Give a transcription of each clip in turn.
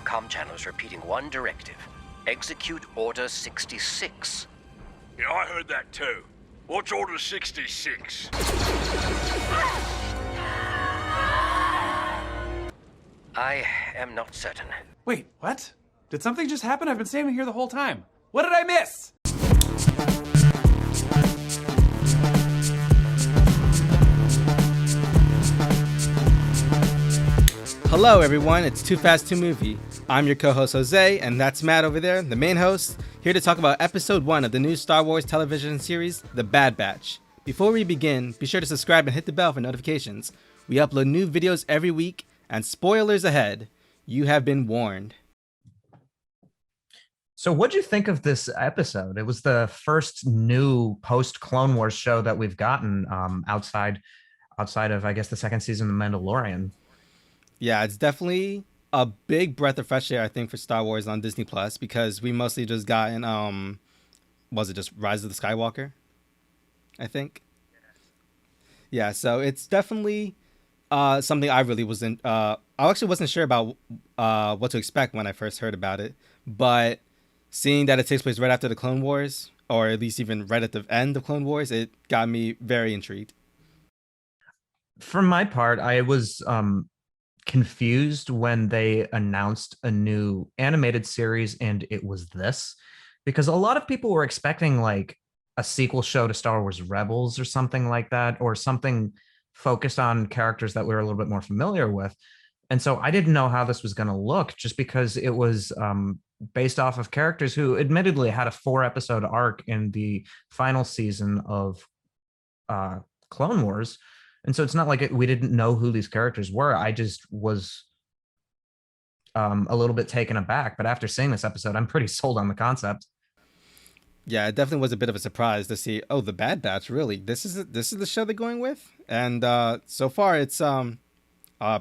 comm channels repeating one directive. Execute Order 66. Yeah, I heard that too. What's Order 66? I am not certain. Wait, what? Did something just happen? I've been standing here the whole time. What did I miss? Hello everyone, it's 2FAST2MOVIE. I'm your co-host Jose, and that's Matt over there, the main host, here to talk about episode 1 of the new Star Wars television series, The Bad Batch. Before we begin, be sure to subscribe and hit the bell for notifications. We upload new videos every week, and spoilers ahead. You have been warned. So what'd you think of this episode? It was the first new post-Clone Wars show that we've gotten outside of, I guess, the second season of The Mandalorian. Yeah, it's definitely a big breath of fresh air, I think, for Star Wars on Disney Plus, because we mostly just gotten, was it just Rise of the Skywalker? I think. Yeah, so it's definitely something I really wasn't. I actually wasn't sure about what to expect when I first heard about it, but seeing that it takes place right after the Clone Wars, or at least even right at the end of Clone Wars, it got me very intrigued. For my part, I was confused when they announced a new animated series and it was this, because a lot of people were expecting like a sequel show to Star Wars Rebels or something like that, or something focused on characters that we were a little bit more familiar with. And so I didn't know how this was going to look, just because it was based off of characters who admittedly had a 4-episode arc in the final season of Clone Wars. And so it's not like we didn't know who these characters were. I just was a little bit taken aback. But after seeing this episode, I'm pretty sold on the concept. Yeah, it definitely was a bit of a surprise to see, oh, the Bad Batch, really? This is the show they're going with? And so far, it's a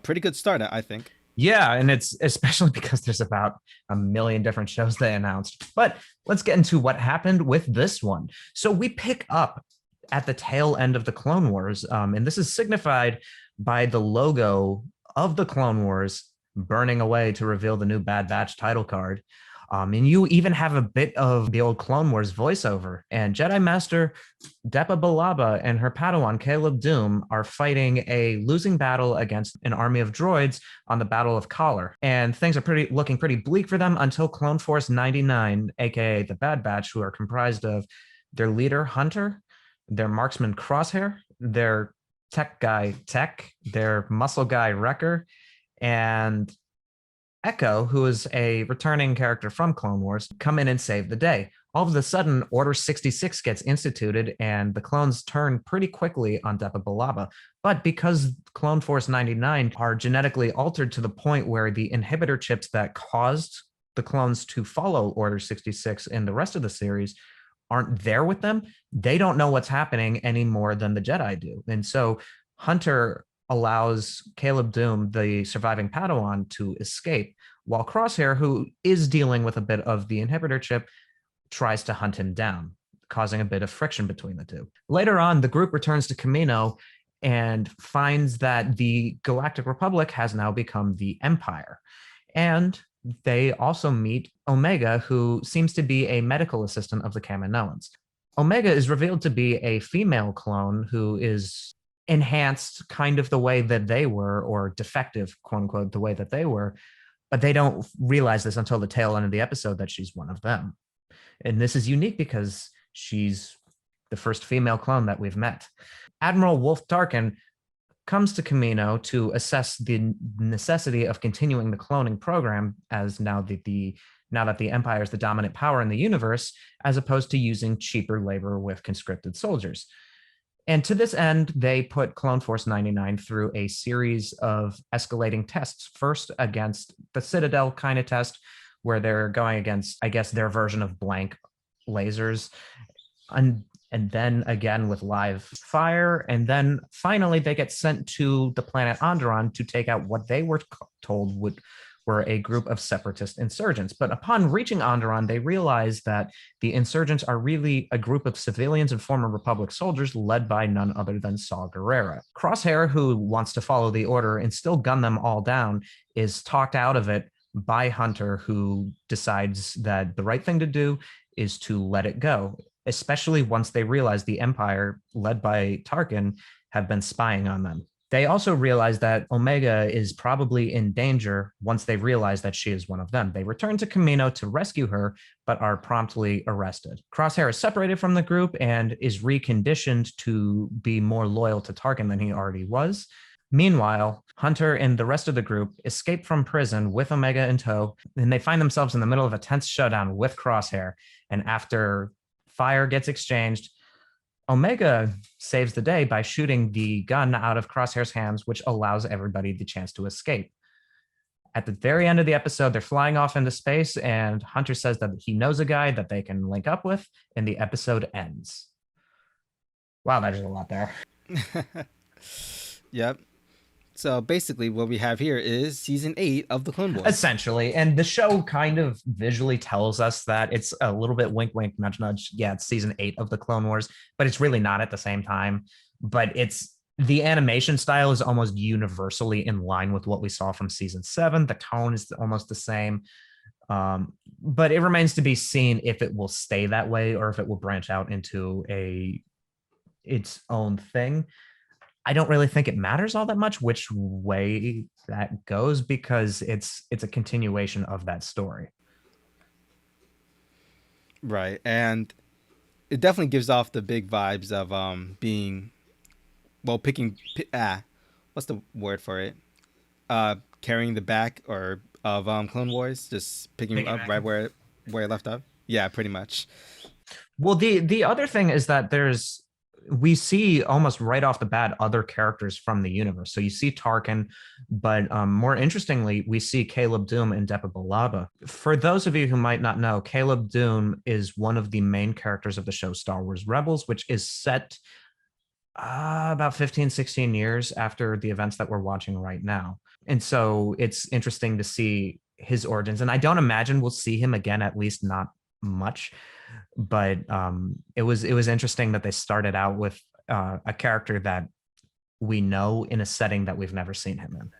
pretty good start, I think. Yeah, and it's especially because there's about a million different shows they announced. But let's get into what happened with this one. So we pick up at the tail end of the Clone Wars, and this is signified by the logo of the Clone Wars burning away to reveal the new Bad Batch title card. And you even have a bit of the old Clone Wars voiceover. And Jedi Master Depa Billaba and her Padawan Caleb Doom are fighting a losing battle against an army of droids on the Battle of Collar. And things are looking pretty bleak for them until Clone Force 99, aka the Bad Batch, who are comprised of their leader Hunter, their marksman Crosshair, their tech guy Tech, their muscle guy Wrecker, and Echo, who is a returning character from Clone Wars, come in and save the day. All of a sudden, Order 66 gets instituted, and the clones turn pretty quickly on Depa Billaba. But because Clone Force 99 are genetically altered to the point where the inhibitor chips that caused the clones to follow Order 66 in the rest of the series aren't there with them, they don't know what's happening any more than the Jedi do. And so Hunter allows Caleb Doom, the surviving Padawan, to escape, while Crosshair, who is dealing with a bit of the inhibitor chip, tries to hunt him down, causing a bit of friction between the two. Later on, the group returns to Kamino and finds that the Galactic Republic has now become the Empire. And they also meet Omega, who seems to be a medical assistant of the Kaminoans. Omega is revealed to be a female clone who is enhanced kind of the way that they were, or defective, quote unquote, the way that they were, but they don't realize this until the tail end of the episode that she's one of them. And this is unique because she's the first female clone that we've met. Admiral Wolf Tarkin comes to Kamino to assess the necessity of continuing the cloning program, as now that the Empire is the dominant power in the universe, as opposed to using cheaper labor with conscripted soldiers. And to this end, they put Clone Force 99 through a series of escalating tests. First against the Citadel kind of test, where they're going against, I guess, their version of blank lasers. And then again with live fire. And then finally, they get sent to the planet Onderon to take out what they were told were a group of separatist insurgents. But upon reaching Onderon, they realize that the insurgents are really a group of civilians and former Republic soldiers led by none other than Saw Gerrera. Crosshair, who wants to follow the order and still gun them all down, is talked out of it by Hunter, who decides that the right thing to do is to let it go, especially once they realize the Empire, led by Tarkin, have been spying on them. They also realize that Omega is probably in danger once they realize that she is one of them. They return to Kamino to rescue her, but are promptly arrested. Crosshair is separated from the group and is reconditioned to be more loyal to Tarkin than he already was. Meanwhile, Hunter and the rest of the group escape from prison with Omega in tow, and they find themselves in the middle of a tense showdown with Crosshair. And after fire gets exchanged, Omega saves the day by shooting the gun out of Crosshair's hands, which allows everybody the chance to escape. At the very end of the episode, they're flying off into space, and Hunter says that he knows a guy that they can link up with, and the episode ends. Wow, there's a lot there. Yep. So basically what we have here is season 8 of the Clone Wars. Essentially. And the show kind of visually tells us that it's a little bit wink, wink, nudge, nudge. Yeah, it's season 8 of the Clone Wars, but it's really not at the same time. But the animation style is almost universally in line with what we saw from season 7. The tone is almost the same. But it remains to be seen if it will stay that way or if it will branch out into its own thing. I don't really think it matters all that much which way that goes, because it's a continuation of that story. Right. And it definitely gives off the big vibes of being, well, what's the word for it? Carrying the back or of Clone Wars, just picking up right where it left off. Yeah, pretty much. Well, the other thing is that we see almost right off the bat other characters from the universe. So you see Tarkin, but more interestingly, we see Caleb Doom and Depa Billaba. For those of you who might not know, Caleb Doom is one of the main characters of the show Star Wars Rebels, which is set about 15, 16 years after the events that we're watching right now. And so it's interesting to see his origins. And I don't imagine we'll see him again, at least not much. But it was interesting that they started out with a character that we know in a setting that we've never seen him in.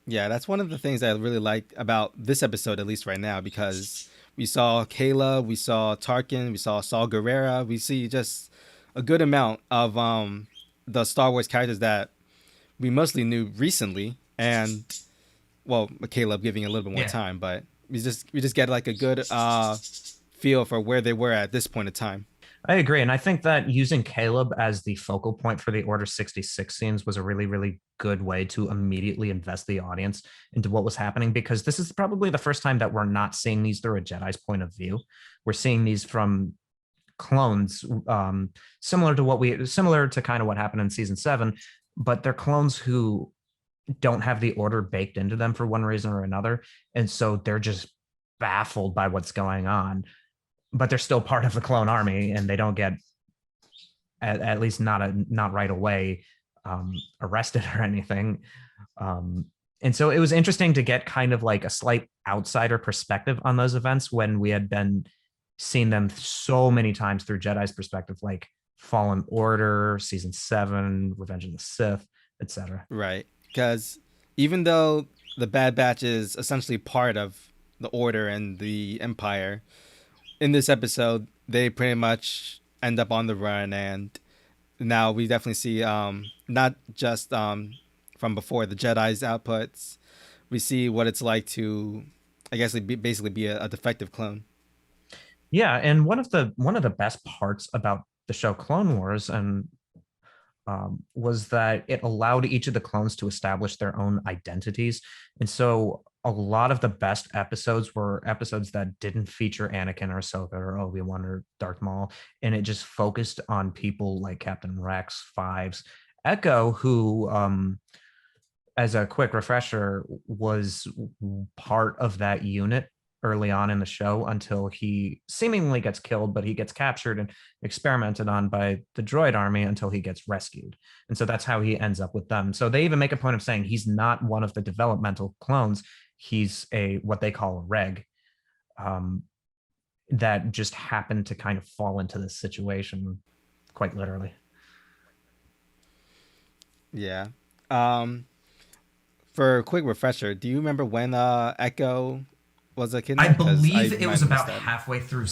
Yeah, that's one of the things I really like about this episode, at least right now, because we saw Kayla, we saw Tarkin, we saw Saul Guerrera, we see just a good amount of the Star Wars characters that we mostly knew recently, and well, Caleb giving a little bit more time, but we just get like a good feel for where they were at this point in time. I agree. And I think that using Caleb as the focal point for the Order 66 scenes was a really, really good way to immediately invest the audience into what was happening, because this is probably the first time that we're not seeing these through a Jedi's point of view. We're seeing these from clones, similar to kind of what happened in season 7, but they're clones who don't have the Order baked into them for one reason or another. And so they're just baffled by what's going on, but they're still part of the clone army, and they don't get, at least not right away, arrested or anything. And so it was interesting to get kind of like a slight outsider perspective on those events when we had been seeing them so many times through Jedi's perspective, like Fallen Order, season 7, Revenge of the Sith, etc. Right. Because even though the Bad Batch is essentially part of the Order and the Empire, in this episode, they pretty much end up on the run. And now we definitely see not just from before the Jedi's outputs, we see what it's like to, I guess, basically be a defective clone. Yeah, and one of the best parts about the show Clone Wars and was that it allowed each of the clones to establish their own identities. And so a lot of the best episodes were episodes that didn't feature Anakin or Ahsoka or Obi-Wan or Darth Maul, and it just focused on people like Captain Rex, Fives, Echo, who, as a quick refresher, was part of that unit early on in the show until he seemingly gets killed, but he gets captured and experimented on by the droid army until he gets rescued. And so that's how he ends up with them. So they even make a point of saying he's not one of the developmental clones. He's what they call a reg, that just happened to kind of fall into this situation, quite literally. Yeah. For a quick refresher, do you remember when Echo was a I kidnapped? Because I believe it might was have missed about that. halfway through.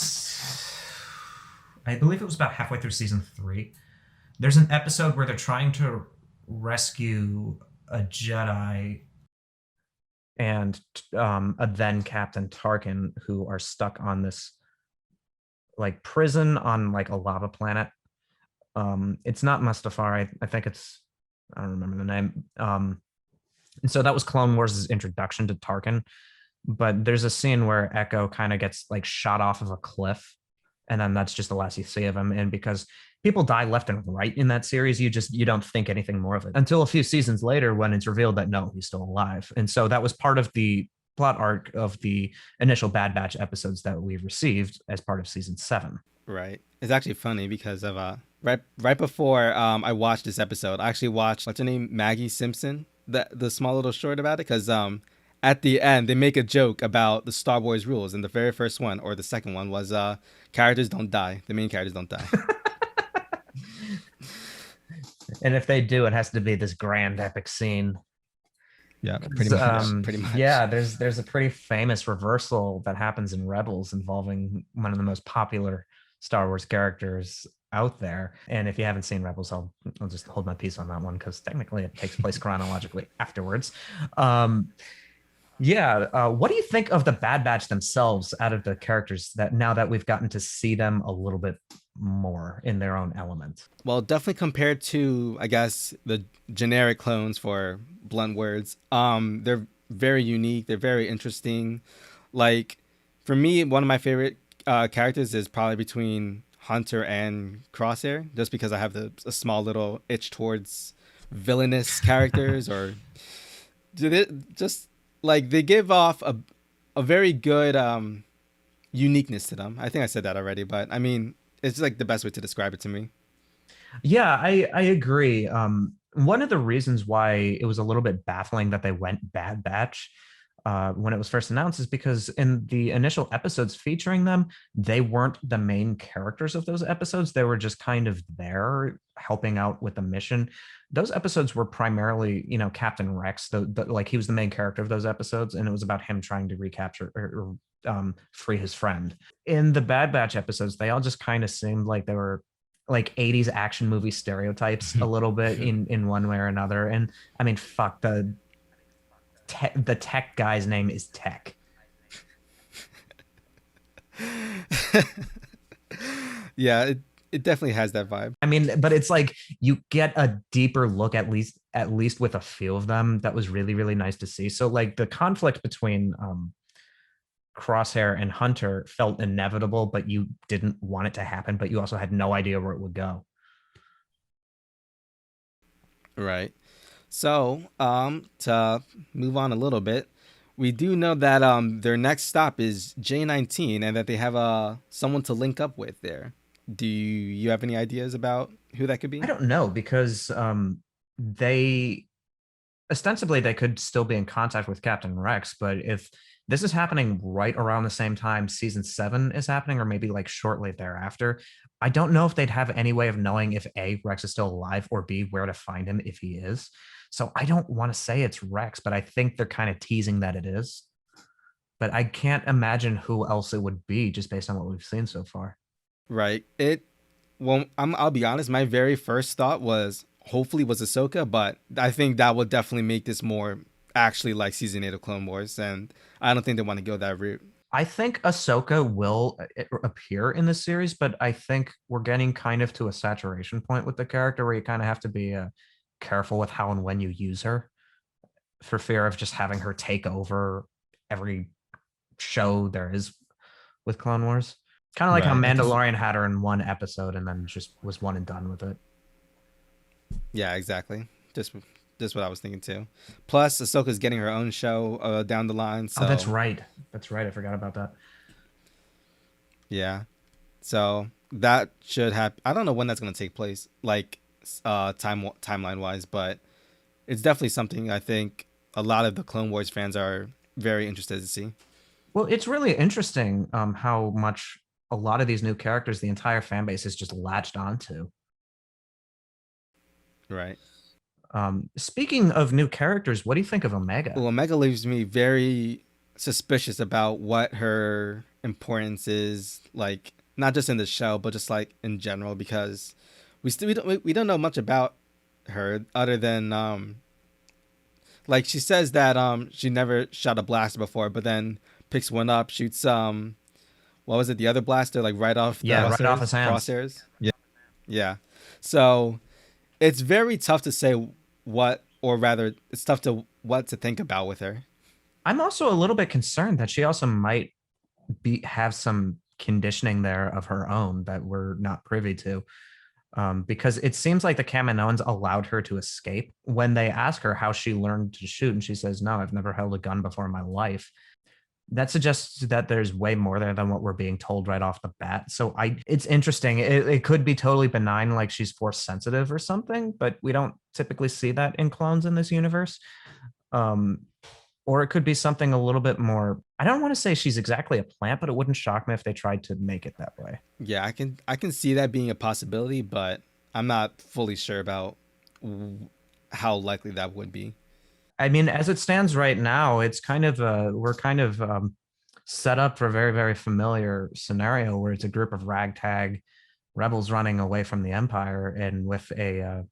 I believe it was about halfway through season 3. There's an episode where they're trying to rescue a Jedi and a then Captain Tarkin, who are stuck on this like prison on like a lava planet. It's not Mustafar. I think it's, I don't remember the name. And so that was Clone Wars' introduction to Tarkin. But there's a scene where Echo kind of gets like shot off of a cliff, and then that's just the last you see of him. And because people die left and right in that series, you don't think anything more of it until a few seasons later when it's revealed that no, he's still alive. And so that was part of the plot arc of the initial Bad Batch episodes that we received as part of season 7. Right. It's actually funny because of right before I watched this episode, I actually watched, what's her name, Maggie Simpson, the small little short about it, because at the end they make a joke about the Star Wars rules, and the very first one or the second one was characters don't die. The main characters don't die. And if they do, it has to be this grand epic scene. Yeah, pretty much. Yeah, there's a pretty famous reversal that happens in Rebels involving one of the most popular Star Wars characters out there. And if you haven't seen Rebels, I'll just hold my peace on that one because technically it takes place chronologically afterwards. What do you think of the Bad Batch themselves out of the characters that now that we've gotten to see them a little bit more in their own element? Well, definitely compared to, I guess, the generic clones, for blunt words, they're very unique. They're very interesting. Like, for me, one of my favorite characters is probably between Hunter and Crosshair, just because I have a small little itch towards villainous characters, or just like they give off a very good uniqueness to them. I think I said that already, but I mean, it's like the best way to describe it to me. Yeah, I agree. One of the reasons why it was a little bit baffling that they went Bad Batch when it was first announced is because in the initial episodes featuring them, they weren't the main characters of those episodes. They were just kind of there helping out with the mission. Those episodes were primarily, Captain Rex, like he was the main character of those episodes, and it was about him trying to recapture or free his friend. In the Bad Batch episodes, they all just kind of seemed like they were like 80s action movie stereotypes a little bit in one way or another. And I mean, fuck, the tech guy's name is Tech. Yeah, it definitely has that vibe. I mean, but it's like you get a deeper look at least with a few of them. That was really, really nice to see. So like the conflict between Crosshair and Hunter felt inevitable, but you didn't want it to happen, but you also had no idea where it would go. Right. So, to move on a little bit, we do know that their next stop is J19, and that they have someone to link up with there. Do you have any ideas about who that could be? I don't know, because they ostensibly they could still be in contact with Captain Rex, but if this is happening right around the same time season 7 is happening, or maybe like shortly thereafter, I don't know if they'd have any way of knowing if A, Rex is still alive, or B, where to find him if he is. So I don't want to say it's Rex, but I think they're kind of teasing that it is. But I can't imagine who else it would be just based on what we've seen so far. Right. I'll be honest, my very first thought was hopefully was Ahsoka, but I think that would definitely make this more actually like season 8 of Clone Wars, and I don't think they want to go that route. I think Ahsoka will appear in this series, but I think we're getting kind of to a saturation point with the character where you kind of have to be careful with how and when you use her, for fear of just having her take over every show there is with Clone Wars. Kind of like how Mandalorian had her in one episode and then just was one and done with it. Yeah, exactly. Just what I was thinking too. Plus, Ahsoka's getting her own show down the line. So. Oh, that's right. That's right. I forgot about that. Yeah. So that should happen. I don't know when that's going to take place, like timeline wise, but it's definitely something I think a lot of the Clone Wars fans are very interested to see. Well, it's really interesting how much a lot of these new characters the entire fan base is just latched onto. Right. Speaking of new characters, what do you think of Omega? Well, Omega leaves me very suspicious about what her importance is, like not just in the show, but just like in general, because we don't know much about her other than like she says that she never shot a blaster before, but then picks one up, shoots what was it, the other blaster, like right off the Yeah, right off his hands. crosshairs. Yeah. So it's very tough to say what, or rather, it's tough to what to think about with her. I'm also a little bit concerned that she also might be have some conditioning there of her own that we're not privy to. Because it seems like the Kaminoans allowed her to escape. When they ask her how she learned to shoot, and she says, "No, I've never held a gun before in my life." That suggests that there's way more there than what we're being told right off the bat. So it's interesting. It could be totally benign, like she's force sensitive or something, but we don't typically see that in clones in this universe. Um, or it could be something a little bit more. I don't want to say she's exactly a plant, but it wouldn't shock me if they tried to make it that way. Yeah, I can see that being a possibility, but I'm not fully sure about how likely that would be. I mean, as it stands right now, it's kind of we're kind of set up for a very, very familiar scenario where it's a group of ragtag rebels running away from the Empire, and with a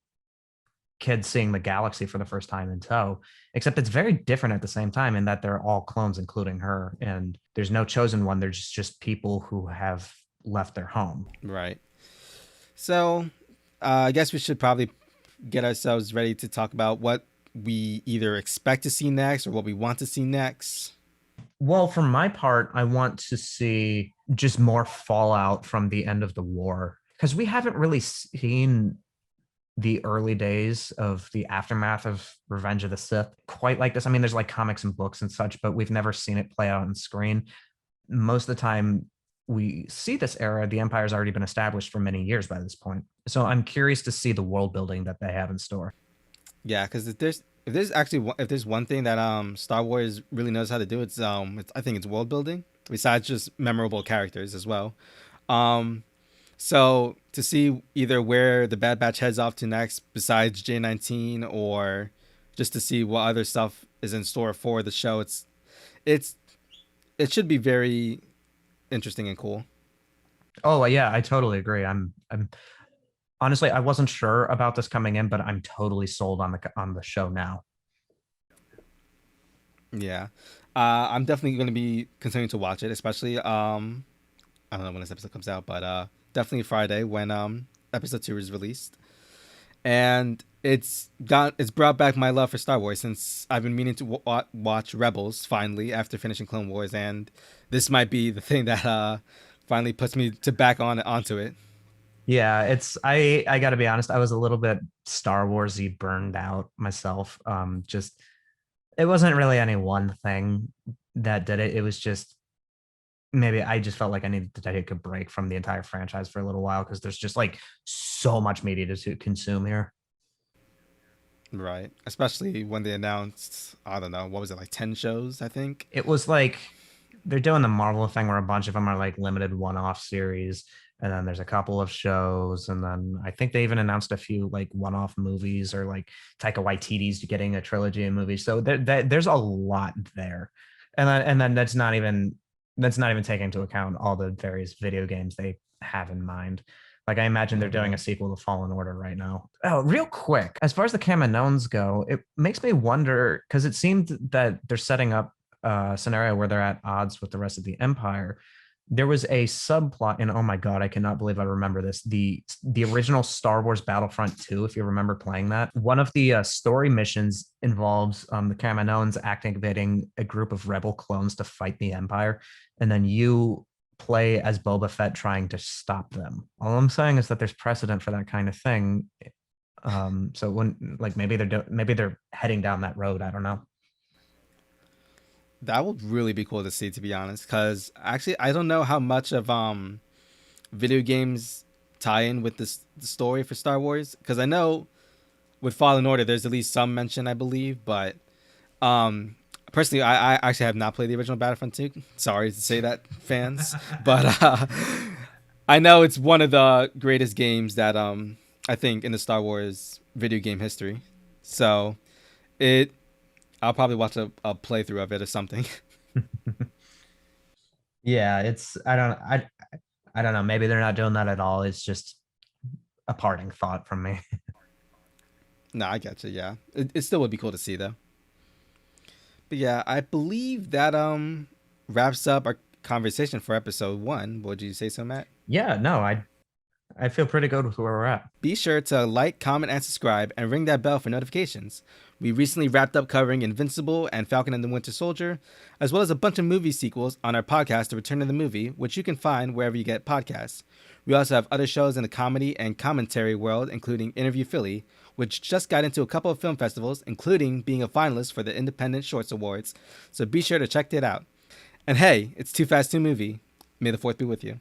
kid seeing the galaxy for the first time in tow. Except it's very different at the same time in that they're all clones, including her, and there's no chosen one. There's just people who have left their home. Right. So I guess we should probably get ourselves ready to talk about what we either expect to see next or what we want to see next. Well, for my part, I want to see just more fallout from the end of the war, because we haven't really seen the early days of the aftermath of Revenge of the Sith quite like this. I mean, there's like comics and books and such, but we've never seen it play out on screen. Most of the time we see this era, the Empire's already been established for many years by this point. So I'm curious to see the world building that they have in store. Yeah, because if there's one thing that Star Wars really knows how to do, I think it's world building. Besides just memorable characters as well. So to see either where the Bad Batch heads off to next, besides J19, or just to see what other stuff is in store for the show, it should be very interesting and cool. Oh yeah, I totally agree. I'm honestly, I wasn't sure about this coming in, but I'm totally sold on the show now. Yeah, I'm definitely going to be continuing to watch it, especially I don't know when this episode comes out, but definitely Friday when episode 2 is released. And it's brought back my love for Star Wars, since I've been meaning to watch Rebels finally after finishing Clone Wars, and this might be the thing that finally puts me onto it. Yeah, I got to be honest, I was a little bit Star Warsy burned out myself. Just it wasn't really any one thing that did it. It was just maybe I just felt like I needed to take a break from the entire franchise for a little while, because there's just like so much media to consume here. Right. Especially when they announced, I don't know, what was it, like 10 shows, I think? It was like they're doing the Marvel thing where a bunch of them are like limited one-off series, and then there's a couple of shows, and then I think they even announced a few like one-off movies, or like Taika Waititi's getting a trilogy of movies. So there's a lot there, and then that's not even taking into account all the various video games they have in mind. Like I imagine they're doing a sequel to Fallen Order right now. Oh, real quick, as far as the Kaminoans go, it makes me wonder, because it seemed that they're setting up a scenario where they're at odds with the rest of the Empire. There was a subplot, and oh my god, I cannot believe I remember this. The original Star Wars Battlefront 2, if you remember playing that, one of the story missions involves the Kaminoans activating a group of rebel clones to fight the Empire, and then you play as Boba Fett trying to stop them. All I'm saying is that there's precedent for that kind of thing. So when like maybe they're heading down that road. I don't know. That would really be cool to see, to be honest, because actually I don't know how much of video games tie in with the story for Star Wars, because I know with Fallen Order there's at least some mention, I believe, but personally I actually have not played the original Battlefront 2. Sorry to say that, fans, but I know it's one of the greatest games that I think in the Star Wars video game history. So I'll probably watch a playthrough of it or something. Yeah, I don't know. Maybe they're not doing that at all. It's just a parting thought from me. No, I get you. Yeah, it still would be cool to see though. But yeah, I believe that wraps up our conversation for episode 1. Would you say so, Matt? Yeah, no, I feel pretty good with where we're at. Be sure to like, comment, and subscribe, and ring that bell for notifications. We recently wrapped up covering Invincible and Falcon and the Winter Soldier, as well as a bunch of movie sequels on our podcast, The Return of the Movie, which you can find wherever you get podcasts. We also have other shows in the comedy and commentary world, including Interview Philly, which just got into a couple of film festivals, including being a finalist for the Independent Shorts Awards, so be sure to check it out. And hey, it's 2FAST2MOVIE. May the 4th be with you.